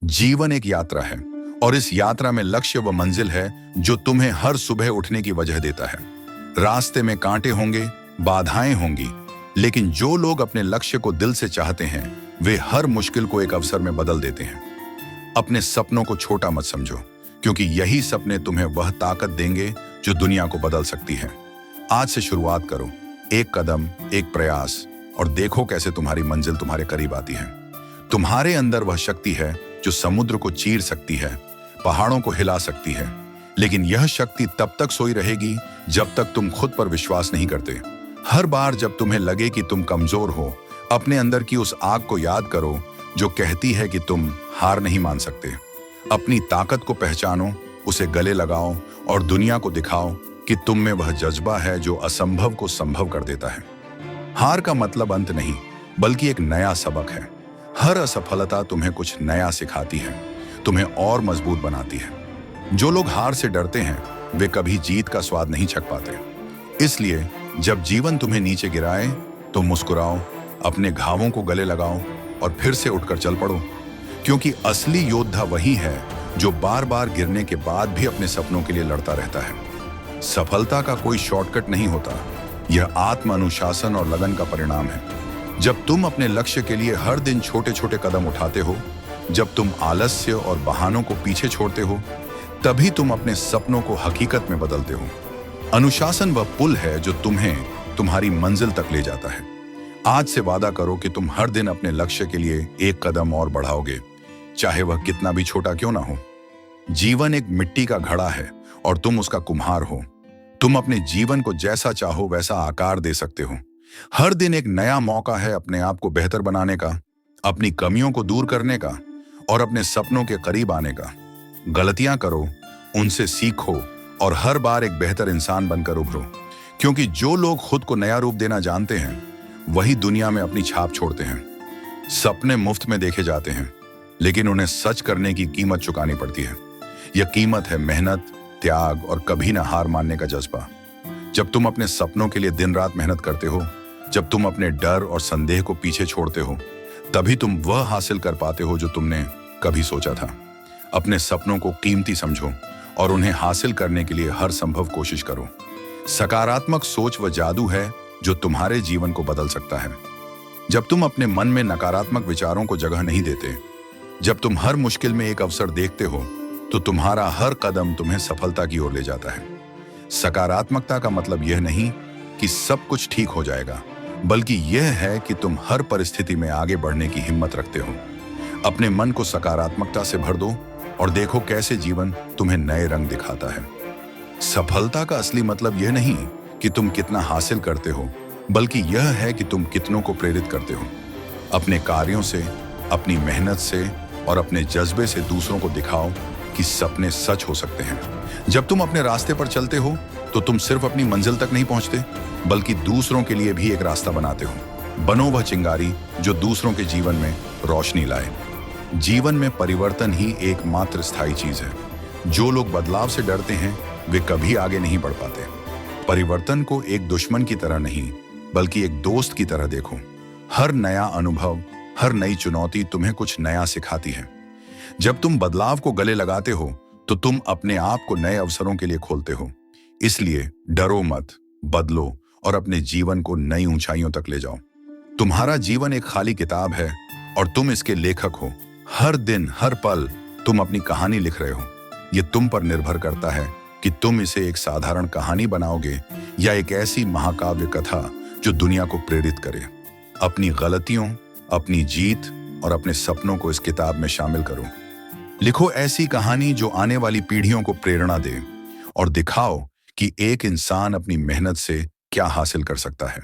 जीवन एक यात्रा है और इस यात्रा में लक्ष्य व मंजिल है जो तुम्हें हर सुबह उठने की वजह देता है। रास्ते में कांटे होंगे, बाधाएं होंगी, लेकिन जो लोग अपने लक्ष्य को दिल से चाहते हैं वे हर मुश्किल को एक अवसर में बदल देते हैं। अपने सपनों को छोटा मत समझो, क्योंकि यही सपने तुम्हें वह ताकत देंगे जो दुनिया को बदल सकती है। आज से शुरुआत करो, एक कदम, एक प्रयास, और देखो कैसे तुम्हारी मंजिल तुम्हारे करीब आती है। तुम्हारे अंदर वह शक्ति है जो समुद्र को चीर सकती है, पहाड़ों को हिला सकती है, लेकिन यह शक्ति तब तक सोई रहेगी जब तक तुम खुद पर विश्वास नहीं करते। हर बार जब तुम्हें लगे कि तुम कमजोर हो, अपने अंदर की उस आग को याद करो जो कहती है कि तुम हार नहीं मान सकते। अपनी ताकत को पहचानो, उसे गले लगाओ और दुनिया को दिखाओ कि तुम में वह जज्बा है जो असंभव को संभव कर देता है। हार का मतलब अंत नहीं, बल्कि एक नया सबक है। हर असफलता तुम्हें कुछ नया सिखाती है, तुम्हें और मजबूत बनाती है। जो लोग हार से डरते हैं वे कभी जीत का स्वाद नहीं चख पाते। इसलिए जब जीवन तुम्हें नीचे गिराए तो मुस्कुराओ, अपने घावों को गले लगाओ और फिर से उठकर चल पड़ो, क्योंकि असली योद्धा वही है जो बार बार गिरने के बाद भी अपने सपनों के लिए लड़ता रहता है। सफलता का कोई शॉर्टकट नहीं होता, यह आत्म अनुशासन और लगन का परिणाम है। जब तुम अपने लक्ष्य के लिए हर दिन छोटे छोटे कदम उठाते हो, जब तुम आलस्य और बहानों को पीछे छोड़ते हो, तभी तुम अपने सपनों को हकीकत में बदलते हो। अनुशासन वह पुल है जो तुम्हें तुम्हारी मंजिल तक ले जाता है। आज से वादा करो कि तुम हर दिन अपने लक्ष्य के लिए एक कदम और बढ़ाओगे, चाहे वह कितना भी छोटा क्यों ना हो। जीवन एक मिट्टी का घड़ा है और तुम उसका कुम्हार हो। तुम अपने जीवन को जैसा चाहो वैसा आकार दे सकते हो। हर दिन एक नया मौका है अपने आप को बेहतर बनाने का, अपनी कमियों को दूर करने का और अपने सपनों के करीब आने का। गलतियां करो, उनसे सीखो और हर बार एक बेहतर इंसान बनकर उभरो, क्योंकि जो लोग खुद को नया रूप देना जानते हैं वही दुनिया में अपनी छाप छोड़ते हैं। सपने मुफ्त में देखे जाते हैं, लेकिन उन्हें सच करने की कीमत चुकानी पड़ती है। यह कीमत है मेहनत, त्याग और कभी ना हार मानने का जज्बा। जब तुम अपने सपनों के लिए दिन रात मेहनत करते हो, जब तुम अपने डर और संदेह को पीछे छोड़ते हो, तभी तुम वह हासिल कर पाते हो जो तुमने कभी सोचा था। अपने सपनों को कीमती समझो और उन्हें हासिल करने के लिए हर संभव कोशिश करो। सकारात्मक सोच वह जादू है जो तुम्हारे जीवन को बदल सकता है। जब तुम अपने मन में नकारात्मक विचारों को जगह नहीं देते, जब तुम हर मुश्किल में एक अवसर देखते हो, तो तुम्हारा हर कदम तुम्हें सफलता की ओर ले जाता है। सकारात्मकता का मतलब यह नहीं कि सब कुछ ठीक हो जाएगा, बल्कि यह है कि तुम हर परिस्थिति में आगे बढ़ने की हिम्मत रखते हो। अपने मन को सकारात्मकता से भर दो और देखो कैसे जीवन तुम्हें नए रंग दिखाता है। सफलता का असली मतलब यह नहीं कि तुम कितना हासिल करते हो, बल्कि यह है कि तुम कितनों को प्रेरित करते हो। अपने कार्यों से, अपनी मेहनत से और अपने जज्बे से दूसरों को दिखाओ कि सपने सच हो सकते हैं। जब तुम अपने रास्ते पर चलते हो तो तुम सिर्फ अपनी मंजिल तक नहीं पहुंचते, बल्कि दूसरों के लिए भी एक रास्ता बनाते हो। बनो वह चिंगारी जो दूसरों के जीवन में रोशनी लाए। जीवन में परिवर्तन ही एकमात्र स्थायी चीज है। जो लोग बदलाव से डरते हैं वे कभी आगे नहीं बढ़ पाते। परिवर्तन को एक दुश्मन की तरह नहीं, बल्कि एक दोस्त की तरह देखो। हर नया अनुभव, हर नई चुनौती तुम्हें कुछ नया सिखाती है। जब तुम बदलाव को गले लगाते हो तो तुम अपने आप को नए अवसरों के लिए खोलते हो। इसलिए डरो मत, बदलो और अपने जीवन को नई ऊंचाइयों तक ले जाओ। तुम्हारा जीवन एक खाली किताब है और तुम इसके लेखक हो। हर दिन, हर पल तुम अपनी कहानी लिख रहे हो। यह तुम पर निर्भर करता है कि तुम इसे एक साधारण कहानी बनाओगे या एक ऐसी महाकाव्य कथा जो दुनिया को प्रेरित करे। अपनी गलतियों, अपनी जीत और अपने सपनों को इस किताब में शामिल करो। लिखो ऐसी कहानी जो आने वाली पीढ़ियों को प्रेरणा दे और दिखाओ कि एक इंसान अपनी मेहनत से क्या हासिल कर सकता है।